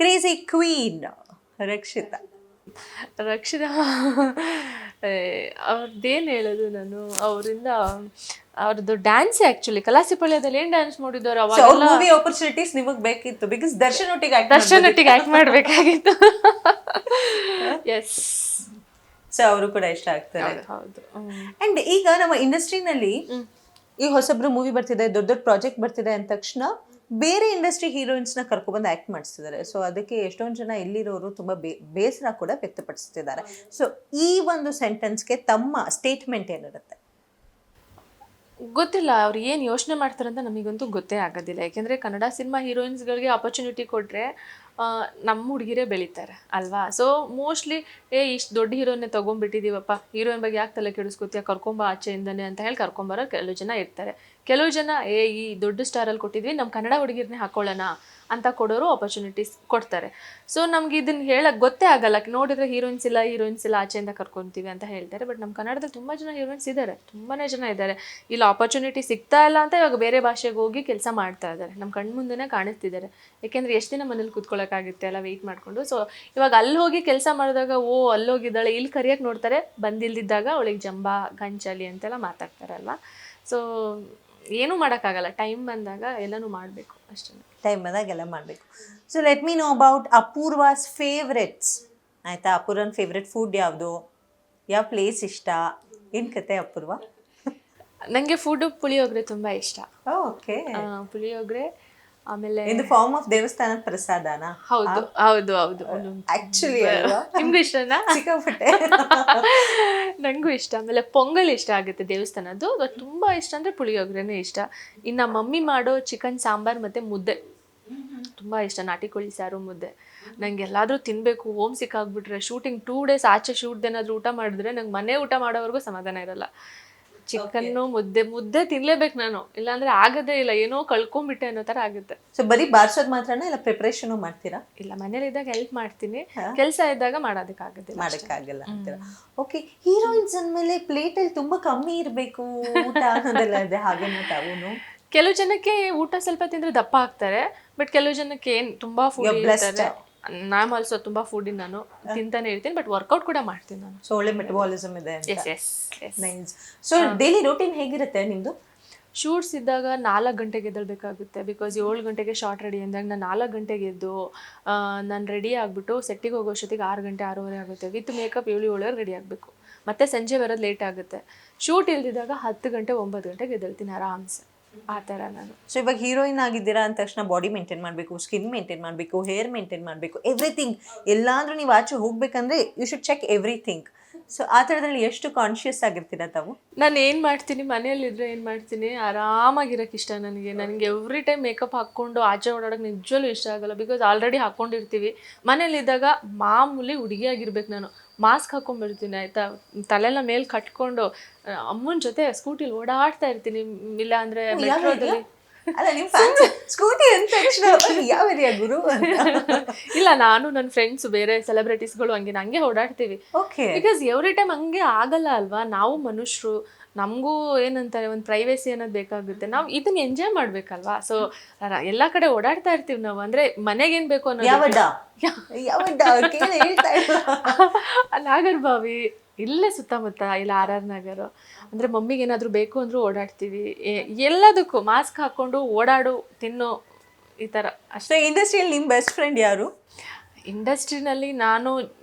Crazy queen Rakshita. Rakshita ಅವ್ರದ್ದೇನು ಹೇಳೋದು ನಾನು, ಅವರಿಂದ ಅವ್ರದ್ದು ಡ್ಯಾನ್ಸ್ ಆ್ಯಕ್ಚುಲಿ ಕಲಾಸಿಪಾಳ್ಯದಲ್ಲಿ ಏನು ಡ್ಯಾನ್ಸ್ ಮಾಡಿದ್ದಾರೆ ಅವಾಗ. ಮೂವಿ ಆಪರ್ಚುನಿಟೀಸ್ ನಿಮಗೆ ಬೇಕಿತ್ತು ಬಿಕಾಸ್ ದರ್ಶನ್ ಒಟ್ಟಿಗೆ ಆ್ಯಕ್ಟ್ ಮಾಡಬೇಕಾಗಿತ್ತು. ಎಸ್, ಸೊ ಅವರು ಕೂಡ ಇಷ್ಟ ಆಗ್ತಾರೆ. ಹೌದು. ಅಂಡ್ ಈಗ ನಮ್ಮ ಇಂಡಸ್ಟ್ರಿನಲ್ಲಿ ಈಗ ಹೊಸಬ್ರು ಮೂವಿ ಬರ್ತಿದೆ, ದೊಡ್ಡ ದೊಡ್ಡ ಪ್ರಾಜೆಕ್ಟ್ ಬರ್ತಿದೆ ಅಂದ ತಕ್ಷಣ ಬೇರೆ ಇಂಡಸ್ಟ್ರಿ ಹೀರೋಯಿನ್ಸ್ನ ಕರ್ಕೊಬಂದು ಆ್ಯಕ್ಟ್ ಮಾಡಿಸ್ತಿದ್ದಾರೆ. ಸೊ ಅದಕ್ಕೆ ಎಷ್ಟೊಂದು ಜನ ಇಲ್ಲಿರೋರು ತುಂಬ ಬೇಸರ ಕೂಡ ವ್ಯಕ್ತಪಡಿಸ್ತಿದ್ದಾರೆ. ಸೊ ಈ ಒಂದು ಸೆಂಟೆನ್ಸ್ಗೆ ತಮ್ಮ ಸ್ಟೇಟ್ಮೆಂಟ್ ಏನಿರುತ್ತೆ? ಗೊತ್ತಿಲ್ಲ ಅವ್ರು ಏನು ಯೋಚನೆ ಮಾಡ್ತಾರಂತ ನಮಗಂತೂ ಗೊತ್ತೇ ಆಗೋದಿಲ್ಲ. ಯಾಕೆಂದರೆ ಕನ್ನಡ ಸಿನಿಮಾ ಹೀರೋಯಿನ್ಸ್ಗಳಿಗೆ ಆಪರ್ಚುನಿಟಿ ಕೊಟ್ಟರೆ ನಮ್ಮ ಹುಡುಗಿರೇ ಬೆಳೀತಾರೆ ಅಲ್ವಾ. ಸೊ ಮೋಸ್ಟ್ಲಿ ಇಷ್ಟು ದೊಡ್ಡ ಹೀರೋನೇ ತೊಗೊಂಡ್ಬಿಟ್ಟಿದ್ದೀವಪ್ಪ, ಹೀರೋಯಿನ್ ಬಗ್ಗೆ ಯಾಕೆ ತಲೆ ಕೆಡಿಸ್ಕೊತೀಯ, ಕರ್ಕೊಂಬ ಆಚೆಯಿಂದನೇ ಅಂತ ಹೇಳಿ ಕರ್ಕೊಂಬರೋ ಕೆಲವು ಜನ ಇರ್ತಾರೆ. ಕೆಲವು ಜನ ಈ ದೊಡ್ಡ ಸ್ಟಾರಲ್ಲಿ ಕೊಟ್ಟಿದ್ವಿ, ನಮ್ಮ ಕನ್ನಡ ಹುಡುಗಿರನ್ನೇ ಹಾಕೊಳ್ಳೋಣ ಅಂತ ಕೊಡೋರು ಆಪರ್ಚುನಿಟೀಸ್ ಕೊಡ್ತಾರೆ. ಸೊ ನಮ್ಗೆ ಇದನ್ನು ಹೇಳಕ್ಕೆ ಗೊತ್ತೇ ಆಗಲ್ಲ. ನೋಡಿದ್ರೆ ಹೀರೋಯಿನ್ಸ್ ಇಲ್ಲ ಆಚೆಯಿಂದ ಕರ್ಕೊತೀವಿ ಅಂತ ಹೇಳ್ತಾರೆ. ಬಟ್ ನಮ್ಮ ಕನ್ನಡದಲ್ಲಿ ತುಂಬ ಜನ ಹೀರೋಯಿನ್ಸ್ ಇದ್ದಾರೆ, ತುಂಬಾ ಜನ ಇದ್ದಾರೆ. ಇಲ್ಲಿ ಆಪರ್ಚುನಿಟಿ ಸಿಗ್ತಾ ಇಲ್ಲ ಅಂತ ಇವಾಗ ಬೇರೆ ಭಾಷೆಗೆ ಹೋಗಿ ಕೆಲಸ ಮಾಡ್ತಾ ಇದ್ದಾರೆ, ನಮ್ಮ ಕಣ್ಣು ಮುಂದೆನೇ ಕಾಣಿಸ್ತಿದ್ದಾರೆ. ಯಾಕೆಂದರೆ ಎಷ್ಟು ದಿನ ಮನೇಲಿ ಕೂತ್ಕೊಳ್ಳೋಕ್ಕಾಗುತ್ತೆ ಎಲ್ಲ ವೆಯ್ಟ್ ಮಾಡಿಕೊಂಡು. ಸೊ ಇವಾಗ ಅಲ್ಲಿ ಹೋಗಿ ಕೆಲಸ ಮಾಡಿದಾಗ ಅಲ್ಲೋಗಿದ್ದಾಳೆ, ಇಲ್ಲಿ ಕರಿಯಕ್ಕೆ ನೋಡ್ತಾರೆ, ಬಂದಿಲ್ದಿದ್ದಾಗ ಅವಳಿಗೆ ಜಂಬ ಗಂಚಲಿ ಅಂತೆಲ್ಲ ಮಾತಾಡ್ತಾರಲ್ವ. ಸೊ ಏನೂ ಮಾಡೋಕ್ಕಾಗಲ್ಲ, ಟೈಮ್ ಬಂದಾಗ ಎಲ್ಲನೂ ಮಾಡಬೇಕು ಅಷ್ಟೇ. ಟೈಮ್ ಬಂದಾಗ ಎಲ್ಲ ಮಾಡಬೇಕು. So let me know about Apoorva's favourites. ಆಯಿತಾ, ಅಪೂರ್ವನ್ ಫೇವ್ರೆಟ್ ಫುಡ್ ಯಾವುದು, ಯಾವ ಪ್ಲೇಸ್ ಇಷ್ಟ, ಏನು ಕತೆ ಅಪೂರ್ವ? ನನಗೆ ಫುಡ್ ಪುಳಿಯೋಗರೆ ತುಂಬ ಇಷ್ಟ. ಓಕೆ, ಪುಳಿಯೋಗರೆ. ಆಮೇಲೆ ಇದು ಫಾರ್ಮ್ ಆಫ್ ದೇವಸ್ಥಾನದ ಪ್ರಸಾದನಾ? ಹೌದು ಹೌದು ಹೌದು. ಆಕ್ಚುಲಿ ನಿಮ್ಗೂ ಇಷ್ಟನಾ? ಸಿಕ್ಕಾಪಟ್ಟೆ. ನನಗೂ ಇಷ್ಟ. ಆಮೇಲೆ ಪೊಂಗಲ್ ಇಷ್ಟ ಆಗುತ್ತೆ ದೇವಸ್ಥಾನದ್ದು. ತುಂಬ ಇಷ್ಟ ಅಂದರೆ ಪುಳಿಯೋಗರೆನೇ ಇಷ್ಟ. ಇನ್ನು ಮಮ್ಮಿ ಮಾಡೋ ಚಿಕನ್ ಸಾಂಬಾರು ಮತ್ತು ಮುದ್ದೆ ತುಂಬ ಇಷ್ಟ. ನಾಟಿ ಕೋಳಿ ಸಾರು ಮುದ್ದೆ ನಂಗೆ ಎಲ್ಲಾದರೂ ತಿನ್ನಬೇಕು. ಹೋಮ್ ಸಿಕ್ ಆಗಿಬಿಟ್ರೆ, ಶೂಟಿಂಗ್ 2 days ಆಚೆ ಶೂಟ್ದೇನಾದರೂ ಊಟ ಮಾಡಿದ್ರೆ ನಂಗೆ ಮನೆ ಊಟ ಮಾಡೋವರೆಗೂ ಸಮಾಧಾನ ಇರಲ್ಲ. ಚಿಕನ್ನು ಮುದ್ದೆ ತಿನ್ಲೇಬೇಕು ನಾನು, ಇಲ್ಲಾಂದ್ರೆ ಆಗೋದೇ ಇಲ್ಲ, ಏನೋ ಕಳ್ಕೊಂಡ್ಬಿಟ್ಟೆ ಅನ್ನೋ ಥರ ಆಗುತ್ತೆ. ಸೊ ಬರೀ ಬಾರ್ಸೋದು ಮಾತ್ರನೇ ಇಲ್ಲ ಪ್ರಿಪ್ರೇಷನು ಮಾಡ್ತೀರಾ? ಇಲ್ಲ, ಮನೇಲಿ ಇದ್ದಾಗ ಹೆಲ್ಪ್ ಮಾಡ್ತೀನಿ, ಕೆಲಸ ಇದ್ದಾಗ ಮಾಡೋದಕ್ಕಾಗಲ್ಲ ಅಂತೀರಾ. ಓಕೆ, ಹೀರೋಯಿನ್ಸ್ ಅಂದಮೇಲೆ ಪ್ಲೇಟಲ್ಲಿ ತುಂಬ ಕಮ್ಮಿ ಇರಬೇಕು ಊಟ ಅನ್ನೋದೆಲ್ಲ ಇದೆ, ಹಾಗೇನೋ ತಾವು? ಕೆಲವು ಜನಕ್ಕೆ ಊಟ ಸ್ವಲ್ಪ ತಿಂದ್ರೆ ದಪ್ಪ ಆಗ್ತಾರೆ, ಬಟ್ ಕೆಲವು ಜನಕ್ಕೆ ಏನು ತುಂಬಾ ಫುಡ್ ಇರ್ತಾರೆ. ನಾನು ಆಲ್ಸೋ ತುಂಬಾ ಫುಡ್ ನಾನು ತಿಂತಾನೆ ಇರ್ತೀನಿ, ಬಟ್ ವರ್ಕೌಟ್ ಕೂಡ ಮಾಡ್ತೀನಿ ನಾನು. ಸೊ ಒಳ್ಳೆ ಮೆಟಬಾಲಿಸಮ್ ಇದೆ. ನೈಸ್. ಸೊ ಡೈಲಿ ರೂಟೀನ್ ಹೇಗಿರುತ್ತೆ ನಿಮ್ದು? ಶೂಟ್ಸ್ ಇದ್ದಾಗ 4 ಗಂಟೆಗೆ ಎದ್ದೇಳಬೇಕಾಗುತ್ತೆ. ಬಿಕಾಸ್ 7 ಗಂಟೆಗೆ ಶಾರ್ಟ್ ರೆಡಿ ಅಂದಾಗ ನಾನು 4 ಗಂಟೆಗೆ ಎದ್ದು ನಾನು ರೆಡಿ ಆಗಿಬಿಟ್ಟು ಸೆಟ್ಟಿಗೆ ಹೋಗೋಷ್ಟೊತ್ತಿಗೆ 6 ಗಂಟೆ 6:30 ಆಗುತ್ತೆ. ವಿತ್ ಮೇಕಪ್ 7 ರೆಡಿ ಆಗಬೇಕು. ಮತ್ತೆ ಸಂಜೆ ಬರೋದು ಲೇಟ್ ಆಗುತ್ತೆ. ಶೂಟ್ ಇಲ್ದಿದ್ದಾಗ 10 ಗಂಟೆ 9 ಗಂಟೆಗೆ ಎದ್ದೇಳ್ತೀನಿ ಆರಾಮ್ಸೆ, ಆ ಥರ ನಾನು. ಸೊ ಇವಾಗ ಹೀರೋಯಿನ್ ಆಗಿದ್ದೀರಾ ಅಂದ ತಕ್ಷಣ ಬಾಡಿ ಮೇಂಟೈನ್ ಮಾಡಬೇಕು, ಸ್ಕಿನ್ ಮೇಂಟೈನ್ ಮಾಡಬೇಕು, ಹೇರ್ ಮೇಂಟೈನ್ ಮಾಡಬೇಕು, ಎವ್ರಿಥಿಂಗ್. ಎಲ್ಲಾದ್ರೂ ನೀವು ಆಚೆ ಹೋಗ್ಬೇಕಂದ್ರೆ you should check everything. So ಆ ಥರದಲ್ಲಿ ಎಷ್ಟು ಕಾನ್ಷಿಯಸ್ ಆಗಿರ್ತೀರಾ ತಾವು? ನಾನು ಏನು ಮಾಡ್ತೀನಿ, ಮನೆಯಲ್ಲಿದ್ದರೆ ಏನು ಮಾಡ್ತೀನಿ, ಆರಾಮಾಗಿರೋಕ್ಕೆ ಇಷ್ಟ ನನಗೆ. ಎವ್ರಿ ಟೈಮ್ ಮೇಕಪ್ ಹಾಕ್ಕೊಂಡು ಆಚೆ ಓಡಾಡೋಕೆ ನಿಜವಲ್ಲೂ ಇಷ್ಟ ಆಗಲ್ಲ. Because already ಹಾಕ್ಕೊಂಡಿರ್ತೀವಿ. ಮನೇಲಿದ್ದಾಗ ಮಾಮೂಲಿ ಹುಡುಗಿಯಾಗಿರ್ಬೇಕು ನಾನು. ಮಾಸ್ಕ್ ಹಾಕ್ಕೊಂಡ್ಬಿಡ್ತೀನಿ ಆಯಿತಾ, ತಲೆಲ್ಲ ಮೇಲೆ ಕಟ್ಕೊಂಡು ಅಮ್ಮನ ಜೊತೆ ಸ್ಕೂಟಿಲಿ ಓಡಾಡ್ತಾ ಇರ್ತೀನಿ. ಇಲ್ಲ ಅಂದರೆ ಮೆಟ್ರೋದಲ್ಲಿ. ಅಲ್ಲ, ನಿಮ್ಮ ಸ್ಕೂಟಿ ಅಂದ ತಕ್ಷಣ ಯಾವ ಏರಿಯಾ ಗುರು ಅಂತ? ಇಲ್ಲ, ನಾನು ನನ್ನ ಫ್ರೆಂಡ್ಸ್ ಬೇರೆ ಸೆಲೆಬ್ರಿಟೀಸ್ಗಳು ಹಂಗೆ ಓಡಾಡ್ತೀವಿ. ಬಿಕಾಸ್ ಎವ್ರಿ ಟೈಮ್ ಹಂಗೆ ಆಗಲ್ಲ ಅಲ್ವಾ. ನಾವು ಮನುಷ್ಯರು, ನಮಗೂ ಏನಂತಾರೆ ಒಂದು ಪ್ರೈವೇಸಿ ಅನ್ನೋದು ಬೇಕಾಗುತ್ತೆ. ನಾವು ಇದನ್ನ ಎಂಜಾಯ್ ಮಾಡ್ಬೇಕಲ್ವಾ. ಸೊ ಎಲ್ಲ ಕಡೆ ಓಡಾಡ್ತಾ ಇರ್ತೀವಿ ನಾವು. ಅಂದ್ರೆ ಮನೆಗೇನು ಬೇಕು ಅನ್ನೋದು ನಾಗರಬಾವಿ ಇಲ್ಲೇ ಸುತ್ತಮುತ್ತ, ಇಲ್ಲ RR ನಗರ. ಅಂದರೆ ಮಮ್ಮಿಗೆ ಏನಾದರೂ ಬೇಕು ಅಂದರೂ ಓಡಾಡ್ತೀವಿ. ಎಲ್ಲದಕ್ಕೂ ಮಾಸ್ಕ್ ಹಾಕ್ಕೊಂಡು ಓಡಾಡು, ತಿನ್ನು, ಈ ಥರ ಅಷ್ಟೇ. ಇಂಡಸ್ಟ್ರಿಯಲ್ಲಿ ನಿಮ್ಮ ಬೆಸ್ಟ್ ಫ್ರೆಂಡ್ ಯಾರು? ಇಂಡಸ್ಟ್ರಿನಲ್ಲಿ ನಾನು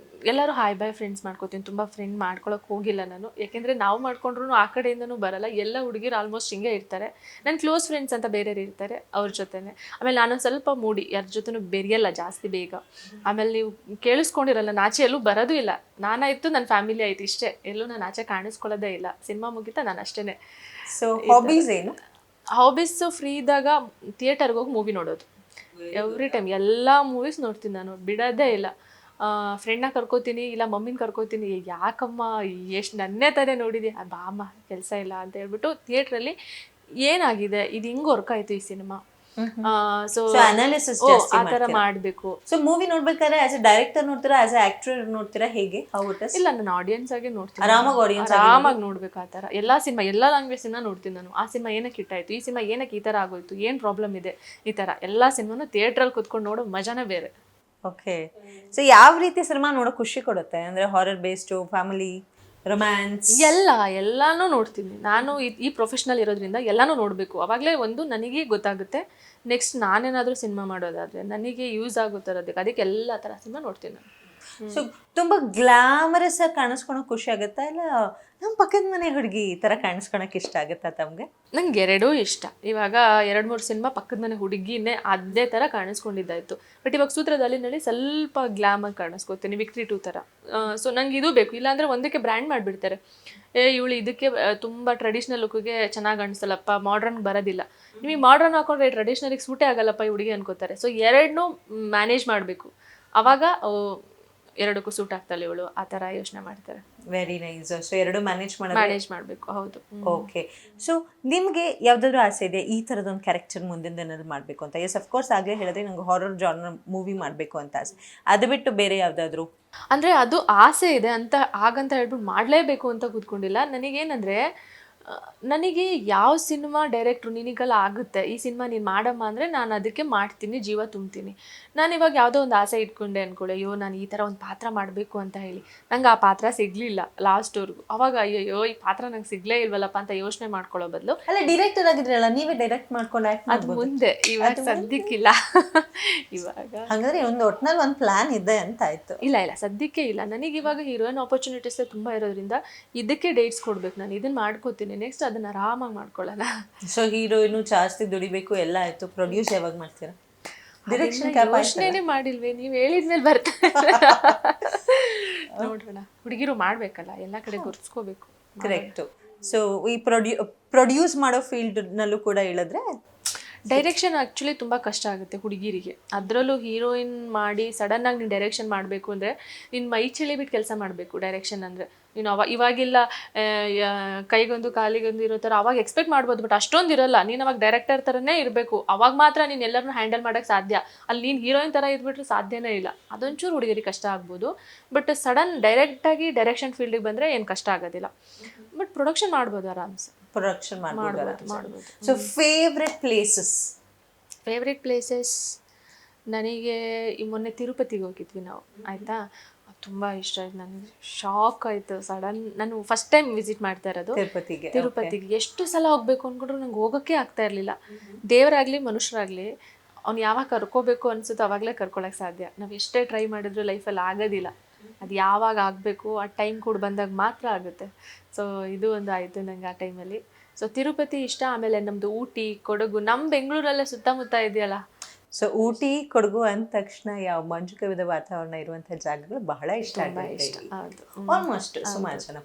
ಎಲ್ಲರೂ ಹಾಯ್ ಬಾಯ್ ಫ್ರೆಂಡ್ಸ್ ಮಾಡ್ಕೋತೀನಿ. ತುಂಬ ಫ್ರೆಂಡ್ ಮಾಡ್ಕೊಳಕ್ಕೆ ಹೋಗಿಲ್ಲ ನಾನು. ಯಾಕೆಂದರೆ ನಾವು ಮಾಡ್ಕೊಂಡ್ರು ಆ ಕಡೆಯಿಂದನೂ ಬರಲ್ಲ. ಎಲ್ಲ ಹುಡುಗಿರು ಆಲ್ಮೋಸ್ಟ್ ಹಿಂಗೆ ಇರ್ತಾರೆ. ನನ್ನ ಕ್ಲೋಸ್ ಫ್ರೆಂಡ್ಸ್ ಅಂತ ಬೇರೆಯವ್ರು ಇರ್ತಾರೆ, ಅವ್ರ ಜೊತೆನೇ. ಆಮೇಲೆ ನಾನು ಸ್ವಲ್ಪ ಮೂಡಿ, ಯಾರ ಜೊತೆನೂ ಬೆರೆಯಲ್ಲ ಜಾಸ್ತಿ ಬೇಗ. ಆಮೇಲೆ ನೀವು ಕೇಳಿಸ್ಕೊಂಡಿರಲ್ಲ, ನಾಚೆ ಎಲ್ಲೂ ಬರೋದು ಇಲ್ಲ. ನಾನಾಯಿತು, ನನ್ನ ಫ್ಯಾಮಿಲಿ ಆಯಿತು, ಇಷ್ಟೇ. ಎಲ್ಲೂ ನಾನು ಆಚೆ ಕಾಣಿಸ್ಕೊಳ್ಳೋದೇ ಇಲ್ಲ. ಸಿನಿಮಾ ಮುಗಿತಾ ನಾನು ಅಷ್ಟೇ. ಸೊ ಹಾಬೀಸ್ ಏನು? ಹಾಬೀಸು ಫ್ರೀ ಇದ್ದಾಗ ಥಿಯೇಟರ್ಗೆ ಹೋಗಿ ಮೂವಿ ನೋಡೋದು. ಎವ್ರಿ ಟೈಮ್ ಎಲ್ಲ ಮೂವೀಸ್ ನೋಡ್ತೀನಿ ನಾನು, ಬಿಡೋದೇ ಇಲ್ಲ. ಫ್ರೆಂಡ್ನ ಕರ್ಕೋತೀನಿ, ಇಲ್ಲ ಮಮ್ಮಿನ ಕರ್ಕೋತೀನಿ. ಯಾಕಮ್ಮ ಎಷ್ಟು ನನ್ನೇ ತಾನೇ ನೋಡಿದೆ, ಬಾಮ್ಮ ಕೆಲಸ ಇಲ್ಲ ಅಂತ ಹೇಳ್ಬಿಟ್ಟು ಥಿಯೇಟ್ರಲ್ಲಿ ಏನಾಗಿದೆ, ಇದು ಹಿಂಗೆ ವರ್ಕ್ ಆಯಿತು ಈ ಸಿನಿಮಾ, ಸೊ ಅನಾಲಿಸಿಸ್ ಆ ಥರ ಮಾಡಬೇಕು. ಸೊ ಮೂವಿ ನೋಡ್ಬೇಕಾದ್ರೆ ಆಸ್ ಎ ಡೈರೆಕ್ಟರ್ ನೋಡ್ತೀರಾ, ಆಸ್ ಎ ಆಕ್ಟರ್ ನೋಡ್ತೀರಾ, ಹೇಗೆ? ಇಲ್ಲ, ನಾನು ಆಡಿಯನ್ಸ್ ಆಗಿ ನೋಡ್ತೀನಿ. ಆರಾಮಾಗಿ ನೋಡ್ಬೇಕು ಆ ಥರ. ಎಲ್ಲ ಸಿನಿಮಾ, ಎಲ್ಲ ಲ್ಯಾಂಗ್ವೇಜ್ ಸಿನಿಮಾ ನೋಡ್ತೀನಿ ನಾನು. ಆ ಸಿನಿಮಾ ಏನಕ್ಕೆ ಹಿಟ್ಟಾಯಿತು, ಈ ಸಿನಿಮಾ ಏನಕ್ಕೆ ಈ ಥರ ಆಗೋಯ್ತು, ಏನು ಪ್ರಾಬ್ಲಮ್ ಇದೆ, ಈ ಥರ ಎಲ್ಲ ಸಿನಿಮಾನು ಥಿಯೇಟ್ರಲ್ಲಿ ಕೂತ್ಕೊಂಡು ನೋಡೋ ಮಜಾನೇ ಬೇರೆ. ಓಕೆ. ಸೊ ಯಾವ ರೀತಿ ಸಿನಿಮಾ ನೋಡೋಕೆ ಖುಷಿ ಕೊಡುತ್ತೆ? ಅಂದ್ರೆ ಹಾರರ್ ಬೇಸ್ಡು, ಫ್ಯಾಮಿಲಿ, ರೊಮ್ಯಾನ್ಸ್? ಎಲ್ಲಾನು ನೋಡ್ತೀನಿ ನಾನು. ಈ ಪ್ರೊಫೆಷ್ನಲ್ ಇರೋದ್ರಿಂದ ಎಲ್ಲಾನು ನೋಡಬೇಕು. ಅವಾಗಲೇ ಒಂದು ನನಗೆ ಗೊತ್ತಾಗುತ್ತೆ. ನೆಕ್ಸ್ಟ್ ನಾನೇನಾದರೂ ಸಿನಿಮಾ ಮಾಡೋದಾದರೆ ನನಗೆ ಯೂಸ್ ಆಗುತ್ತಿರೋದಕ್ಕೆ ಅದಕ್ಕೆ ಎಲ್ಲ ಥರ ಸಿನಿಮಾ ನೋಡ್ತೀನಿ ನಾನು. ಸೊ ತುಂಬಾ ಗ್ಲಾಮರಸ್ ಆಗಿ ಕಾಣಿಸ್ಕೊಳಕ್ ಖುಷಿ ಆಗುತ್ತಾ, ಇಲ್ಲ ನಮ್ಮ ಪಕ್ಕದ ಮನೆ ಹುಡುಗಿ ಈ ತರ ಕಾಣಿಸ್ಕೊಳಕ್ ಇಷ್ಟ ಆಗುತ್ತಾ ತಮ್ಗೆ? ನಂಗೆ ಎರಡೂ ಇಷ್ಟ. ಇವಾಗ 2-3 ಸಿನಿಮಾ ಪಕ್ಕದ ಮನೆ ಹುಡುಗಿನೇ ಅದೇ ಥರ ಕಾಣಿಸ್ಕೊಂಡಿದ್ದಾಯಿತು. ಬಟ್ ಇವಾಗ ಸೂತ್ರದಲ್ಲಿ ಸ್ವಲ್ಪ ಗ್ಲಾಮಾಗಿ ಕಾಣಿಸ್ಕೋತೀನಿ, ವಿಕ್ಟ್ರಿ 2 ಥರ. ಸೊ ನಂಗೆ ಇದು ಬೇಕು. ಇಲ್ಲಾಂದರೆ ಒಂದಕ್ಕೆ ಬ್ರ್ಯಾಂಡ್ ಮಾಡಿಬಿಡ್ತಾರೆ. ಇವಳು ಇದಕ್ಕೆ ತುಂಬ ಟ್ರೆಡಿಷ್ನಲ್ ಲುಕ್ಗೆ ಚೆನ್ನಾಗಿ ಅನಿಸಲ್ಲಪ್ಪ, ಮಾಡ್ರನ್ ಬರೋದಿಲ್ಲ. ನಿಮಗೆ ಮಾಡ್ರನ್ ಹಾಕೊಂಡ್ರೆ ಟ್ರೆಡಿಷ್ನಲಿಗೆ ಸೂಟೇ ಆಗಲ್ಲಪ್ಪ ಈ ಹುಡುಗಿ ಅನ್ಕೋತಾರೆ. ಸೊ ಎರಡನ್ನೂ ಮ್ಯಾನೇಜ್ ಮಾಡಬೇಕು. ಆವಾಗ ಎರಡಕ್ಕೂ ಸೂಟ್ ಆಗ್ತಾಳೆ ಇವಳು, ಆ ಥರ ಯೋಚನೆ ಮಾಡ್ತಾರೆ. Very nice. ಸೊ ಎರಡು ಮ್ಯಾನೇಜ್ ಮಾಡಬೇಕು. ಹೌದು. ಓಕೆ. ಸೊ ನಿಮಗೆ ಯಾವ್ದಾದ್ರು ಆಸೆ ಇದೆ ಈ ಥರದೊಂದು ಕ್ಯಾರೆಕ್ಟರ್ ಮುಂದಿನ ಏನಾದ್ರು ಮಾಡಬೇಕು ಅಂತ? ಎಸ್, ಅಫ್ಕೋರ್ಸ್ ಆಗಲೇ ಹೇಳಿದ್ರೆ ನಂಗೆ ಹಾರರ್ ಜಾನರ್ ಮೂವಿ ಮಾಡಬೇಕು ಅಂತ ಆಸೆ. ಅದು ಬಿಟ್ಟು ಬೇರೆ ಯಾವುದಾದ್ರು? ಅಂದರೆ ಅದು ಆಸೆ ಇದೆ ಅಂತ ಹಾಗಂತ ಹೇಳ್ಬಿಟ್ಟು ಮಾಡಲೇಬೇಕು ಅಂತ ಕೂತ್ಕೊಂಡಿಲ್ಲ. ನನಗೇನಂದರೆ ನನಗೆ ಯಾವ ಸಿನಿಮಾ ಡೈರೆಕ್ಟ್ರು ನಿನಗೆಲ್ಲ ಆಗುತ್ತೆ, ಈ ಸಿನಿಮಾ ನೀನು ಮಾಡಮ್ಮ ಅಂದರೆ ನಾನು ಅದಕ್ಕೆ ಮಾಡ್ತೀನಿ, ಜೀವ ತುಂಬ್ತೀನಿ. ನಾನು ಇವಾಗ ಯಾವುದೋ ಒಂದು ಆಸೆ ಇಟ್ಕೊಂಡೆ ಅಂದ್ಕೊಳ್ಳಿ, ಅಯ್ಯೋ ನಾನು ಈ ಥರ ಒಂದು ಪಾತ್ರ ಮಾಡಬೇಕು ಅಂತ ಹೇಳಿ ನಂಗೆ ಆ ಪಾತ್ರ ಸಿಗಲಿಲ್ಲ ಲಾಸ್ಟ್ವರೆಗೂ. ಅವಾಗ ಅಯ್ಯೋ ಈ ಪಾತ್ರ ನಂಗೆ ಸಿಗಲೇ ಇಲ್ವಲ್ಲಪ್ಪ ಅಂತ ಯೋಚನೆ ಮಾಡ್ಕೊಳ್ಳೋ ಬದಲು, ಅಲ್ಲ ಡೈರೆಕ್ಟರ್ ಆಗಿದ್ರಲ್ಲ ನೀವೇ ಡೈರೆಕ್ಟ್ ಮಾಡ್ಕೊಂಡು ಅದು ಮುಂದೆ, ಇವಾಗ ಸದ್ಯಕ್ಕಿಲ್ಲ. ಇವಾಗ ಹಾಗಾದ್ರೆ ಒಂದು ಒಟ್ನಲ್ಲಿ ಒಂದು ಪ್ಲಾನ್ ಇದೆ ಅಂತ ಆಯ್ತು. ಇಲ್ಲ ಸದ್ಯಕ್ಕೆ ಇಲ್ಲ. ನನಗೆ ಇವಾಗ ಹೀರೋಯಿನ್ ಆಪರ್ಚುನಿಟೀಸ್ ತುಂಬ ಇರೋದ್ರಿಂದ ಇದಕ್ಕೆ ಡೇಟ್ಸ್ ಕೊಡ್ಬೇಕು. ನಾನು ಇದನ್ನ ಮಾಡ್ಕೋತೀನಿ, ನೆಕ್ಸ್ಟ್ ಅದನ್ನ ಆರಾಮಾಗಿ ಮಾಡ್ಕೊಳ್ಳೋಣ. ಸೊ ಹೀರೋಯಿನ್ ಜಾಸ್ತಿ ದುಡಿಬೇಕು ಎಲ್ಲ ಆಯ್ತು, ಪ್ರೊಡ್ಯೂಸ್ ಯಾವಾಗ ಮಾಡ್ತೀರಾ? ಡೈರೆಕ್ಷನ್ ಯೋಚನೆ ಮಾಡಿಲ್ವೇ? ನೀವು ಹೇಳಿದ್ಮೇಲೆ ಬರ್ತಾರೆ. ನೋಡೋಣ. ಹುಡುಗಿರು ಮಾಡ್ಬೇಕಲ್ಲ, ಎಲ್ಲ ಕಡೆ ಗುರ್ಸ್ಕೋಬೇಕು. ಕರೆಕ್ಟು. ಸೊ ಈ ಪ್ರೊಡ್ಯೂಸ್ ಮಾಡೋ ಫೀಲ್ಡ್ನಲ್ಲೂ ಕೂಡ ಹೇಳಿದ್ರೆ ಡೈರೆಕ್ಷನ್ ಆ್ಯಕ್ಚುಲಿ ತುಂಬ ಕಷ್ಟ ಆಗುತ್ತೆ ಹುಡುಗಿರಿಗೆ. ಅದರಲ್ಲೂ ಹೀರೋಯಿನ್ ಮಾಡಿ ಸಡನ್ನಾಗಿ ನೀನು ಡೈರೆಕ್ಷನ್ ಮಾಡಬೇಕು ಅಂದರೆ ನಿನ್ನ ಮೈ ಚಳಿ ಬಿಟ್ಟು ಕೆಲಸ ಮಾಡಬೇಕು. ಡೈರೆಕ್ಷನ್ ಅಂದರೆ ನೀನು ಇವಾಗಿಲ್ಲ ಕೈಗೊಂದು ಕಾಲಿಗೊಂದು ಇರೋ ಥರ ಅವಾಗ ಎಕ್ಸ್ಪೆಕ್ಟ್ ಮಾಡ್ಬೋದು, ಬಟ್ ಅಷ್ಟೊಂದು ಇರೋಲ್ಲ. ನೀನು ಅವಾಗ ಡೈರೆಕ್ಟರ್ ಥರನೇ ಇರಬೇಕು. ಅವಾಗ ಮಾತ್ರ ನೀನು ಎಲ್ಲರನ್ನೂ ಹ್ಯಾಂಡಲ್ ಮಾಡೋಕ್ಕೆ ಸಾಧ್ಯ. ಅಲ್ಲಿ ನೀನು ಹೀರೋಯಿನ್ ಥರ ಇದ್ಬಿಟ್ರೆ ಸಾಧ್ಯನೇ ಇಲ್ಲ. ಅದೊಂಚೂರು ಹುಡುಗಿರಿಗೆ ಕಷ್ಟ ಆಗ್ಬೋದು. ಬಟ್ ಸಡನ್ ಡೈರೆಕ್ಟಾಗಿ ಡೈರೆಕ್ಷನ್ ಫೀಲ್ಡಿಗೆ ಬಂದರೆ ಏನು ಕಷ್ಟ ಆಗೋದಿಲ್ಲ. ಬಟ್ ಪ್ರೊಡಕ್ಷನ್ ಮಾಡ್ಬೋದು ಆರಾಮ್ಸೆ. ಪ್ರೊಡಕ್ಷನ್ ಮಾಡ್ಬೋದು. ಸೊ ಫೇವ್ರೆಟ್ ಪ್ಲೇಸಸ್ ನನಗೆ ಈ ಮೊನ್ನೆ ತಿರುಪತಿಗೆ ಹೋಗಿದ್ವಿ ನಾವು, ಆಯಿತಾ. ತುಂಬ ಇಷ್ಟ ಆಯ್ತು ನನಗೆ. ಶಾಕ್ ಆಯಿತು ಸಡನ್. ನಾನು ಫಸ್ಟ್ ಟೈಮ್ ವಿಸಿಟ್ ಮಾಡ್ತಾ ಇರೋದು ತಿರುಪತಿಗೆ. ಎಷ್ಟು ಸಲ ಹೋಗ್ಬೇಕು ಅಂದ್ಕೊಂಡ್ರು ನಂಗೆ ಹೋಗೋಕ್ಕೆ ಆಗ್ತಾ ಇರಲಿಲ್ಲ. ದೇವರಾಗಲಿ ಮನುಷ್ಯರಾಗಲಿ ಅವ್ನು ಯಾವಾಗ ಕರ್ಕೋಬೇಕು ಅನಿಸುತ್ತೋ ಅವಾಗಲೇ ಕರ್ಕೊಳಕ್ಕೆ ಸಾಧ್ಯ. ನಾವು ಎಷ್ಟೇ ಟ್ರೈ ಮಾಡಿದ್ರು ಲೈಫಲ್ಲಿ ಆಗೋದಿಲ್ಲ. ಅದು ಯಾವಾಗ ಆಗಬೇಕು ಆ ಟೈಮ್ ಕೂಡ ಬಂದಾಗ ಮಾತ್ರ ಆಗುತ್ತೆ. ಸೊ ಇದು ಒಂದು ಆಯಿತು ನಂಗೆ ಆ ಟೈಮಲ್ಲಿ. ಸೊ ತಿರುಪತಿ ಇಷ್ಟ. ಆಮೇಲೆ ನಮ್ಮದು ಊಟಿ, ಕೊಡಗು, ನಮ್ಮ ಬೆಂಗಳೂರಲ್ಲೇ ಸುತ್ತಮುತ್ತ ಇದೆಯಲ್ಲ. ಸೊ ಊಟಿ, ಕೊಡಗು ಅಂದ ತಕ್ಷಣ ಯಾವ ಮಂಜು ಕವಿದ ವಾತಾವರಣ ಇರುವಂತಹ ಜಾಗಗಳು ಬಹಳ ಇಷ್ಟ ಆಗುತ್ತೆ. ಆಲ್ಮೋಸ್ಟ್ ಸುಮಾರು ಜನ